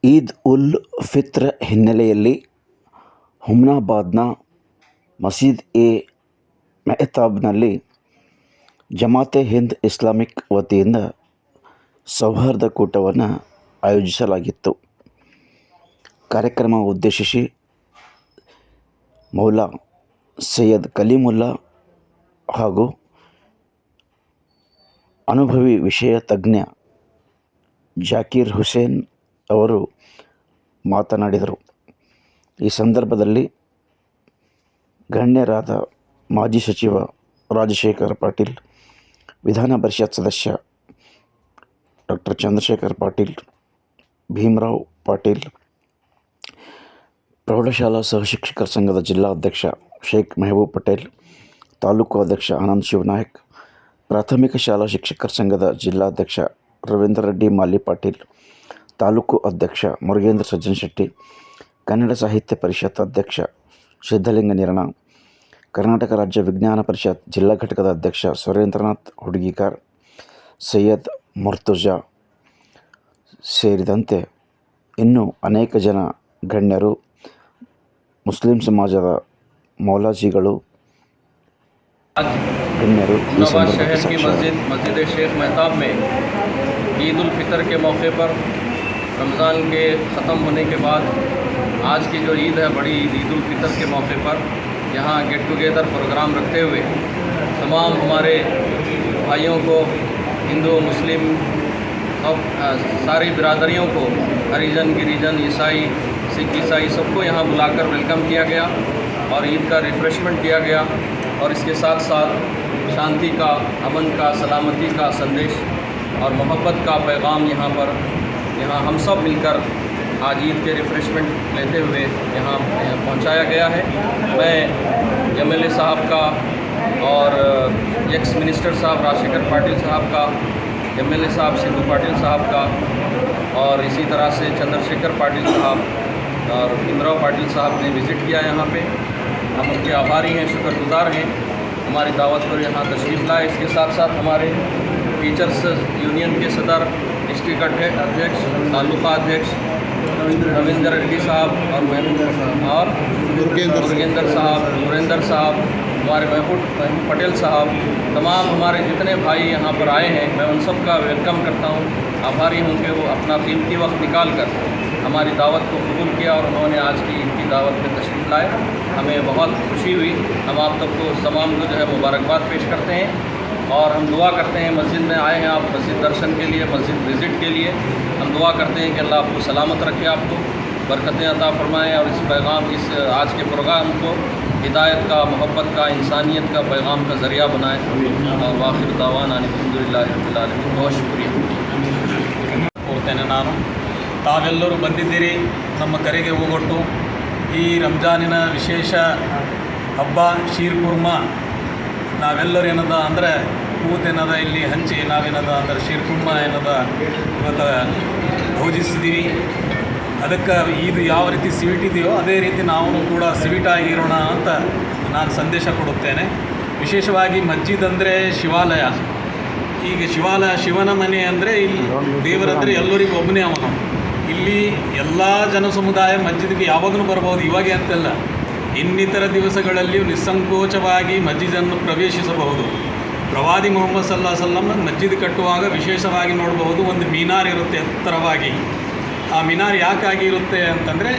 ಈದ್ ಉಲ್ ಫಿತ್ರ್ ಹಿನ್ನೆಲೆಯಲ್ಲಿ ಹುಮ್ನಾಬಾದ್ನ ಮಸೀದ್ A ಮೆಹತಾಬ್ನಲ್ಲಿ ಜಮಾತೆ Hind Islamic ವತಿಯಿಂದ ಸೌಹಾರ್ದ ಕೂಟವನ್ನು ಆಯೋಜಿಸಲಾಗಿತ್ತು. ಕಾರ್ಯಕ್ರಮ ಉದ್ದೇಶಿಸಿ ಮೌಲಾ ಸೈಯದ್ ಕಲೀಮುಲ್ಲಾ ಹಾಗೂ ಅನುಭವಿ ವಿಷಯ ತಜ್ಞ ಜಾಕೀರ್ ಹುಸೇನ್ ಅವರು ಮಾತನಾಡಿದರು. ಈ ಸಂದರ್ಭದಲ್ಲಿ ಗಣ್ಯರಾದ ಮಾಜಿ ಸಚಿವ ರಾಜಶೇಖರ್ ಪಾಟೀಲ್, ವಿಧಾನ ಪರಿಷತ್ ಸದಸ್ಯ ಡಾಕ್ಟರ್ ಚಂದ್ರಶೇಖರ್ ಪಾಟೀಲ್, ಭೀಮರಾವ್ ಪಾಟೀಲ್, ಪ್ರೌಢಶಾಲಾ ಸಹಶಿಕ್ಷಕರ ಸಂಘದ ಜಿಲ್ಲಾ ಅಧ್ಯಕ್ಷ ಶೇಖ್ ಮೆಹಬೂಬ್ ಪಟೇಲ್, ತಾಲೂಕು ಅಧ್ಯಕ್ಷ ಆನಂದ್ ಶಿವನಾಯಕ್, ಪ್ರಾಥಮಿಕ ಶಾಲಾ ಶಿಕ್ಷಕರ ಸಂಘದ ಜಿಲ್ಲಾಧ್ಯಕ್ಷ ರವೀಂದ್ರ ರೆಡ್ಡಿ ಮಾಲಿ ಪಾಟೀಲ್, ತಾಲೂಕು ಅಧ್ಯಕ್ಷ ಮುರುಗೇಂದ್ರ ಸಜ್ಜನ್ ಶೆಟ್ಟಿ, ಕನ್ನಡ ಸಾಹಿತ್ಯ ಪರಿಷತ್ ಅಧ್ಯಕ್ಷ ಸಿದ್ಧಲಿಂಗ ನಿರ್ಣ, ಕರ್ನಾಟಕ ರಾಜ್ಯ ವಿಜ್ಞಾನ ಪರಿಷತ್ ಜಿಲ್ಲಾ ಘಟಕದ ಅಧ್ಯಕ್ಷ ಸುರೇಂದ್ರನಾಥ್ ಹುಡುಗಿಕಾರ್, ಸೈಯದ್ ಮುರ್ತುಜಾ ಸೇರಿದಂತೆ ಇನ್ನೂ ಅನೇಕ ಜನ ಗಣ್ಯರು, ಮುಸ್ಲಿಂ ಸಮಾಜದ ಮೌಲಾಜಿಗಳು गण्यरू शहर की मस्जिद शेख मेहताब में ईद उल फितर के मौके पर रमज़ान के ख़त्म होने के बाद आज की जो ईद है, बड़ी ईद उल फितर के मौके पर यहाँ गेट टुगेदर प्रोग्राम रखते हुए तमाम हमारे भाइयों को, हिंदू मुस्लिम और सारी बिरादरियों को, हरिजन गिरिजन ईसाई सिख ईसाई सबको यहाँ बुलाकर वेलकम किया गया और ईद का रिफ़्रेशमेंट दिया गया और इसके साथ साथ शांति का, अमन का, सलामती का संदेश और मोहब्बत का पैगाम यहाँ हम सब मिलकर आज ईद के रिफ़्रेशमेंट लेते हुए यहाँ पहुँचाया गया है। मैं एमएलए साहब का और एक्स मिनिस्टर साहब राजशेखर पाटिल साहब का, एमएलए साहब सिद्धू पाटिल साहब का और इसी तरह से चंद्रशेखर पाटिल साहब और भीमराव पाटिल साहब ने विज़िट किया यहाँ पे। हम उनके आभारी हैं, शुक्रगुजार हैं, हमारी दावत पर यहाँ तशरीफ़ लाए। इसके साथ साथ हमारे टीचर्स यूनियन के सदर, डिस्ट्रिक्ट अध्यक्ष, तालुका अध्यक्ष रविंद्र रेड्डी साहब और मुरुगेंद्र साहब, सुरेंद्र साहब, हमारे महबूब पटेल साहब, तमाम हमारे जितने भाई यहाँ पर आए हैं, मैं उन सब का वेलकम करता हूँ। आभारी हूँ कि वो अपना कीमती वक्त निकाल कर हमारी दावत को कबूल किया और उन्होंने आज की इनकी दावत में तशरीफ़ लाए। हमें बहुत खुशी हुई। हम आप सबको तमाम को जो है मुबारकबाद पेश करते हैं और हम दुआ करते हैं, मस्जिद में आए हैं आप मस्जिद दर्शन के लिए, मस्जिद विज़िट के लिए, हम दुआ करते हैं कि अल्लाह आपको सलामत रखे, आपको बरकतें अता फरमाएँ और इस पैगाम, इस आज के प्रोग्राम को हिदायत का, मोहब्बत का, इंसानियत का पैगाम का ज़रिया बनाए। और वाखिर दावाना अल्हम्दुलिल्लाहि रब्बिल आलमीन। बहुत शुक्रिया ನಾನು ತಾವೆಲ್ಲರೂ ಬಂದಿದ್ದೀರಿ ನಮ್ಮ ಕರೆಗೆ ಹೋಗೊಟ್ಟು ಈ ರಂಜಾನಿನ ವಿಶೇಷ ಹಬ್ಬ ಶೀರ್ ಕುರ್ಮಾ ನಾವೆಲ್ಲರೂ ಏನದ ಅಂದರೆ ಕೂತ್ ಏನದ ಇಲ್ಲಿ ಹಂಚಿ ನಾವೇನದ ಅಂದರೆ ಶೀರ್ ಕುರ್ಮಾ ಏನದ ಇವತ್ತು ಭೋಜಿಸಿದ್ದೀವಿ. ಅದಕ್ಕೆ ಇದು ಯಾವ ರೀತಿ ಸ್ವೀಟ್ ಇದೆಯೋ ಅದೇ ರೀತಿ ನಾವು ಕೂಡ ಸ್ವೀಟ್ ಆಗಿರೋಣ ಅಂತ ನಾನು ಸಂದೇಶ ಕೊಡುತ್ತೇನೆ. ವಿಶೇಷವಾಗಿ ಮಸ್ಜಿದ್ ಅಂದರೆ ಶಿವಾಲಯ. ಈಗ ಶಿವನ ಮನೆ ಅಂದರೆ ಇಲ್ಲಿ ದೇವರಂದರೆ ಎಲ್ಲರಿಗೂ ಒಬ್ಬನೇ ಅವನು. ಇಲ್ಲಿ ಎಲ್ಲ ಜನ ಸಮುದಾಯ ಮಸ್ಜಿದ್ಗೆ ಯಾವಾಗಲೂ ಬರ್ಬೋದು, ಇವಾಗೆ ಅಂತೆಲ್ಲ, ಇನ್ನಿತರ ದಿವಸಗಳಲ್ಲಿಯೂ ನಿಸ್ಸಂಕೋಚವಾಗಿ ಮಸ್ಜಿದನ್ನು ಪ್ರವೇಶಿಸಬಹುದು. ಪ್ರವಾದಿ ಮೊಹಮ್ಮದ್ ಸಲ್ಲಲ್ಲಾಹು ಅಲೈಹಿ ವಸಲ್ಲಂ ಮಸ್ಜಿದ್ ಕಟ್ಟುವಾಗ ವಿಶೇಷವಾಗಿ ನೋಡಬಹುದು, ಒಂದು ಮಿನಾರ್ ಇರುತ್ತೆ ಎತ್ತರವಾಗಿ. ಆ ಮಿನಾರ್ ಯಾಕಾಗಿ ಇರುತ್ತೆ ಅಂತಂದರೆ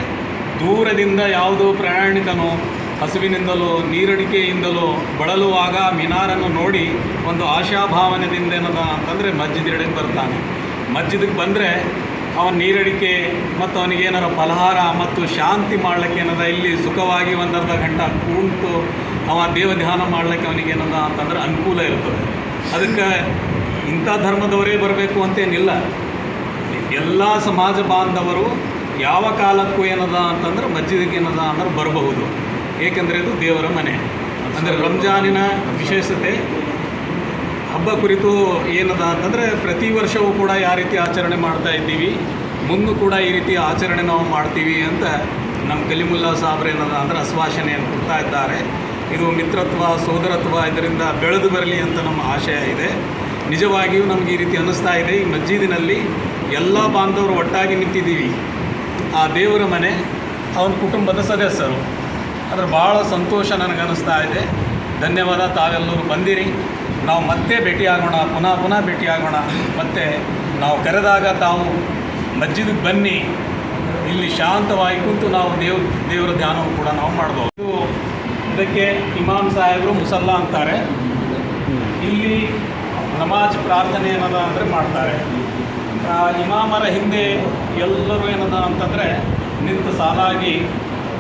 ದೂರದಿಂದ ಯಾವುದೋ ಪ್ರಯಾಣಿಕನೋ ಹಸುವಿನಿಂದಲೋ ನೀರಡಿಕೆಯಿಂದಲೋ ಬಳಲುವಾಗ ಮಿನಾರನ್ನು ನೋಡಿ ಒಂದು ಆಶಾಭಾವನೆಯಿಂದ ಏನದ ಅಂತಂದರೆ ಮಸ್ಜಿದ್ ಬರ್ತಾನೆ. ಮಸ್ಜಿದ್ಗೆ ಬಂದರೆ ಅವನ ನೀರಡಿಕೆ ಮತ್ತು ಅವನಿಗೇನಾರ ಫಲಹಾರ ಮತ್ತು ಶಾಂತಿ ಮಾಡಲಿಕ್ಕೆ ಏನದ ಇಲ್ಲಿ ಸುಖವಾಗಿ ಒಂದರ್ಧ ಗಂಟೆ ಕೂತು ಅವ ದೇವ ಧ್ಯಾನ ಮಾಡಲಿಕ್ಕೆ ಅವನಿಗೇನದ ಅಂತಂದ್ರೆ ಅನುಕೂಲ ಇರ್ತದೆ. ಅದಕ್ಕೆ ಇಂಥ ಧರ್ಮದವರೇ ಬರಬೇಕು ಅಂತೇನಿಲ್ಲ, ಎಲ್ಲ ಸಮಾಜ ಬಾಂಧವರು ಯಾವ ಕಾಲಕ್ಕೂ ಏನದ ಅಂತಂದ್ರೆ ಮಸ್ಜಿದ್ಗೆ ಏನದ ಅಂದ್ರೆ ಬರಬಹುದು. ಏಕೆಂದರೆ ಇದು ದೇವರ ಮನೆ. ಅಂದರೆ ರಂಜಾನಿನ ವಿಶೇಷತೆ ಹಬ್ಬ ಕುರಿತು ಏನದ ಅಂತಂದರೆ ಪ್ರತಿ ವರ್ಷವೂ ಕೂಡ ಯಾವ ರೀತಿ ಆಚರಣೆ ಮಾಡ್ತಾ ಇದ್ದೀವಿ, ಮುಂದೂ ಕೂಡ ಈ ರೀತಿ ಆಚರಣೆ ನಾವು ಮಾಡ್ತೀವಿ ಅಂತ ನಮ್ಮ ಕಲೀಮುಲ್ಲಾ ಸಾಹೇಬ್ರು ಏನದ ಅಂದರೆ ಆಶ್ವಾಸನೆಯನ್ನು ಕೊಡ್ತಾ ಇದ್ದಾರೆ. ಇದು ಮಿತ್ರತ್ವ, ಸೋದರತ್ವ ಇದರಿಂದ ಬೆಳೆದು ಬರಲಿ ಅಂತ ನಮ್ಮ ಆಶಯ ಇದೆ. ನಿಜವಾಗಿಯೂ ನಮಗೆ ಈ ರೀತಿ ಅನ್ನಿಸ್ತಾ ಇದೆ. ಈ ಮಸ್ಜಿದಿನಲ್ಲಿ ಎಲ್ಲ ಬಾಂಧವರು ಒಟ್ಟಾಗಿ ನಿಂತಿದ್ದೀವಿ. ಆ ದೇವರ ಮನೆ, ಅವನ ಕುಟುಂಬದ ಸದಸ್ಯರು. ಆದರೆ ಭಾಳ ಸಂತೋಷ ನನಗನ್ನಿಸ್ತಾ ಇದೆ. ಧನ್ಯವಾದ, ತಾವೆಲ್ಲರೂ ಬಂದಿರಿ. ನಾವು ಮತ್ತೆ ಭೇಟಿಯಾಗೋಣ, ಪುನಃ ಭೇಟಿಯಾಗೋಣ. ಮತ್ತು ನಾವು ಕರೆದಾಗ ತಾವು ಮಸ್ಜಿದ್ಗೆ ಬನ್ನಿ, ಇಲ್ಲಿ ಶಾಂತವಾಗಿ ಕುಂತು ನಾವು ದೇವರ ಧ್ಯಾನವು ಕೂಡ ನಾವು ಮಾಡ್ಬೋದು. ಇದಕ್ಕೆ ಇಮಾಮ್ ಸಾಹೇಬರು ಮುಸಲ್ಲಾ ಅಂತಾರೆ. ಇಲ್ಲಿ ನಮಾಜ್ ಪ್ರಾರ್ಥನೆ ಏನದ ಅಂದರೆ ಮಾಡ್ತಾರೆ. ಇಮಾಮರ ಹಿಂದೆ ಎಲ್ಲರೂ ಏನದ ಅಂತಂದರೆ ನಿಂತು ಸಾಲಾಗಿ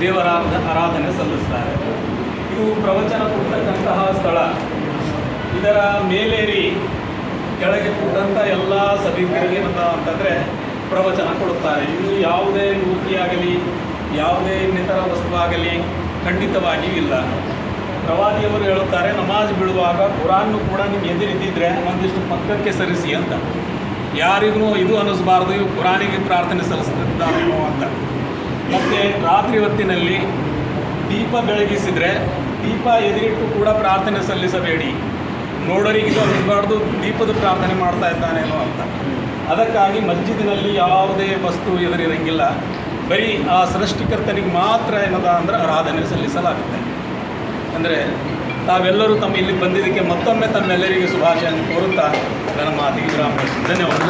ದೇವರ ಆರಾಧನೆ ಸಲ್ಲಿಸ್ತಾರೆ. ಇದು ಪ್ರವಚನ ಕೊಡ್ತಕ್ಕಂತಹ ಸ್ಥಳ. ಇದರ ಮೇಲೇರಿ ಕೆಳಗೆ ಕೂತಂಥ ಎಲ್ಲ ಸಭಿಕರಿಗೆ ಏನದ ಅಂತಂದರೆ ಪ್ರವಚನ ಕೊಡುತ್ತಾರೆ. ಇಲ್ಲಿ ಯಾವುದೇ ಮೂರ್ತಿಯಾಗಲಿ ಯಾವುದೇ ಇನ್ನಿತರ ವಸ್ತು ಆಗಲಿ ಖಂಡಿತವಾಗಿಯೂ ಇಲ್ಲ. ಪ್ರವಾದಿಯವರು ಹೇಳುತ್ತಾರೆ, ನಮಾಜ್ ಬಿಡುವಾಗ ಕುರಾನ್ನು ಕೂಡ ನೀವು ಎದುರಿದ್ದಿದ್ರೆ ಒಂದಿಷ್ಟು ಪಕ್ಕಕ್ಕೆ ಸರಿಸಿ ಅಂತ. ಯಾರಿಗೂ ಇದು ಅನ್ನಿಸ್ಬಾರ್ದು, ಇವು ಕುರಾನಿಗೆ ಪ್ರಾರ್ಥನೆ ಸಲ್ಲಿಸ್ತಿದ್ದಾರೇನೋ ಅಂತ. ಮತ್ತು ರಾತ್ರಿ ಹೊತ್ತಿನಲ್ಲಿ ದೀಪ ಬೆಳಗಿಸಿದರೆ ದೀಪ ಎದುರಿಟ್ಟು ಕೂಡ ಪ್ರಾರ್ಥನೆ ಸಲ್ಲಿಸಬೇಡಿ. ನೋಡೋರಿಗೆ ಇದು ಅನ್ನಿಸ್ಬಾರ್ದು, ದೀಪದ ಪ್ರಾರ್ಥನೆ ಮಾಡ್ತಾ ಇದ್ದಾನೇನೋ ಅಂತ. ಅದಕ್ಕಾಗಿ ಮಸ್ಜಿದಿನಲ್ಲಿ ಯಾವುದೇ ವಸ್ತು ಎದುರಿರಂಗಿಲ್ಲ. ಬರೀ ಆ ಸೃಷ್ಟಿಕರ್ತನಿಗೆ ಮಾತ್ರ ಏನದ ಅಂದರೆ ಆರಾಧನೆ ಸಲ್ಲಿಸಲಾಗುತ್ತೆ. ಅಂದರೆ ತಾವೆಲ್ಲರೂ ಇಲ್ಲಿ ಬಂದಿದ್ದಕ್ಕೆ ಮತ್ತೊಮ್ಮೆ ತಮ್ಮೆಲ್ಲರಿಗೆ ಶುಭಾಶಯ ಕೋರುತ್ತಾ ನನ್ನ ಮಾತಿಗೆ ವಿರಾಮ. ಧನ್ಯವಾದ.